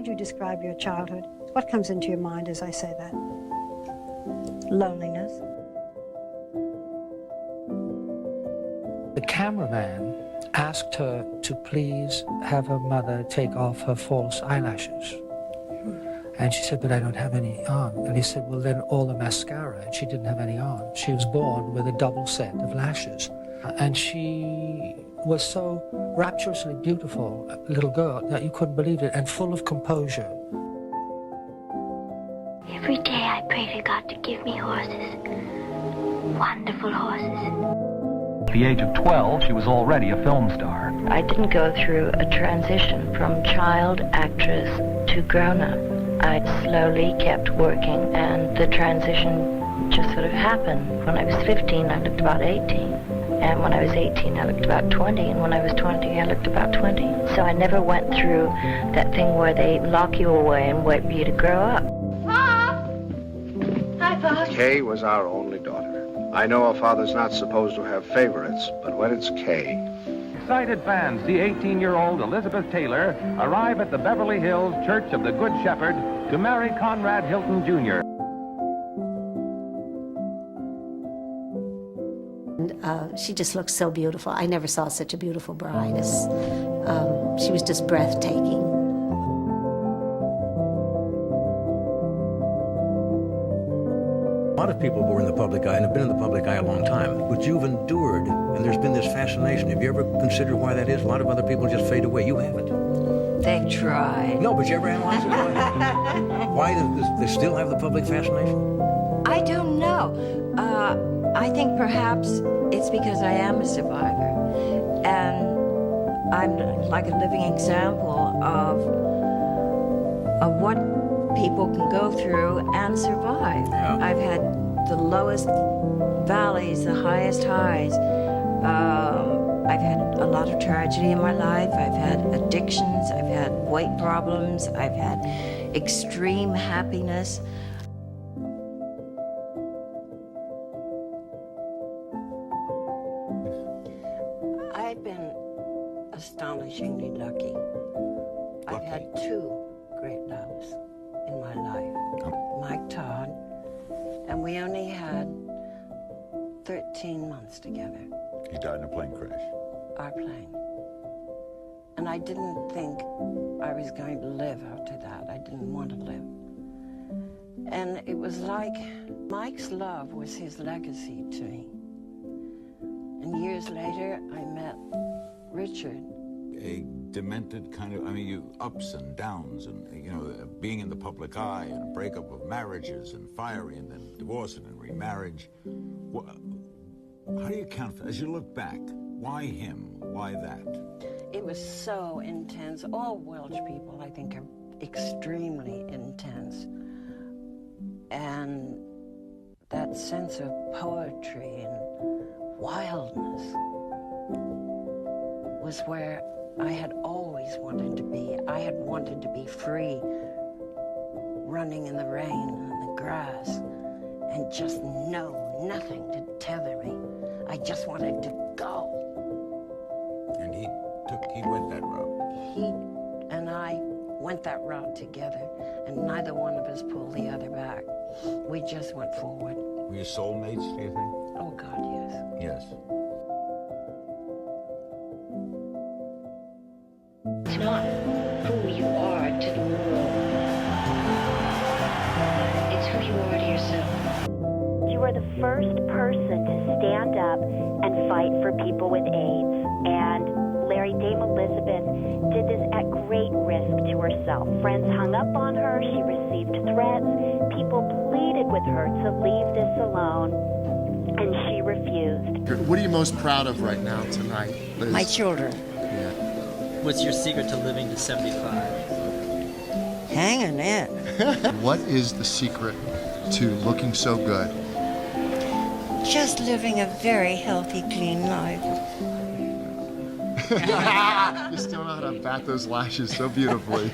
would you describe your childhood? What comes into your mind as I say that? Loneliness. The cameraman asked her to please have her mother take off her false eyelashes. And she said, but I don't have any on. And he said, well, then all the mascara. And she didn't have any on. She was born with a double set of lashes. And she was so rapturously beautiful, little girl, that you couldn't believe it, and full of composure. Every day I pray to God to give me horses. Wonderful horses. At the age of 12, she was already a film star. I didn't go through a transition from child actress to grown-up. I slowly kept working, and the transition just sort of happened. When I was 15, I looked about 18. And when I was 18, I looked about 20. And when I was 20, I looked about 20. So I never went through that thing where they lock you away and wait for you to grow up. Pop! Hi, Pop. Kay was our only daughter. I know a father's not supposed to have favorites, but when it's Kay... Excited fans see 18-year-old Elizabeth Taylor arrive at the Beverly Hills Church of the Good Shepherd to marry Conrad Hilton, Jr. She just looked so beautiful. I never saw such a beautiful bride. She was just breathtaking. A lot of people who are in the public eye and have been in the public eye a long time, but you've endured, and there's been this fascination. Have you ever considered why that is? A lot of other people just fade away. You haven't. They've tried. No, but you ever analyze it? Why does they still have the public fascination? I don't know. I think perhaps it's because I am a survivor. And I'm like a living example of what people can go through and survive. Yeah. I've had the lowest valleys, the highest highs. I've had a lot of tragedy in my life. I've had addictions. I've had weight problems. I've had extreme happiness. I've been astonishingly lucky. I've had two great loves in my life. Mike Todd, and we only had 13 months together. He died in a plane crash. Our plane. And I didn't think I was going to live after that. I didn't want to live. And it was like Mike's love was his legacy to me. And years later, I met Richard. A demented kind of, you ups and downs and, being in the public eye and a breakup of marriages and firing and then divorce and then remarriage. How do you count for, as you look back, why him? Why that? It was so intense. All Welsh people, I think, are extremely intense. And that sense of poetry and wildness was where I had always wanted to be. I had wanted to be free, running in the rain and the grass, and just nothing to tether me. I just wanted to go. And he went that route. He and I went that route together, and neither one of us pulled the other back. We just went forward. Were you soulmates, do you think? Oh, God, yes. Yes. It's not who you are to the world. It's who you are to yourself. You are the first person to stand up and fight for people with AIDS. And Larry, Dame Elizabeth did this at great risk to herself. Friends hung up on her. She received threats. People pleaded with her to leave this alone, and she refused. What are you most proud of right now tonight, Liz? My children. Yeah. What's your secret to living to 75? Hanging in. What is the secret to looking so good? Just living a very healthy, clean life. You still know how to bat those lashes so beautifully.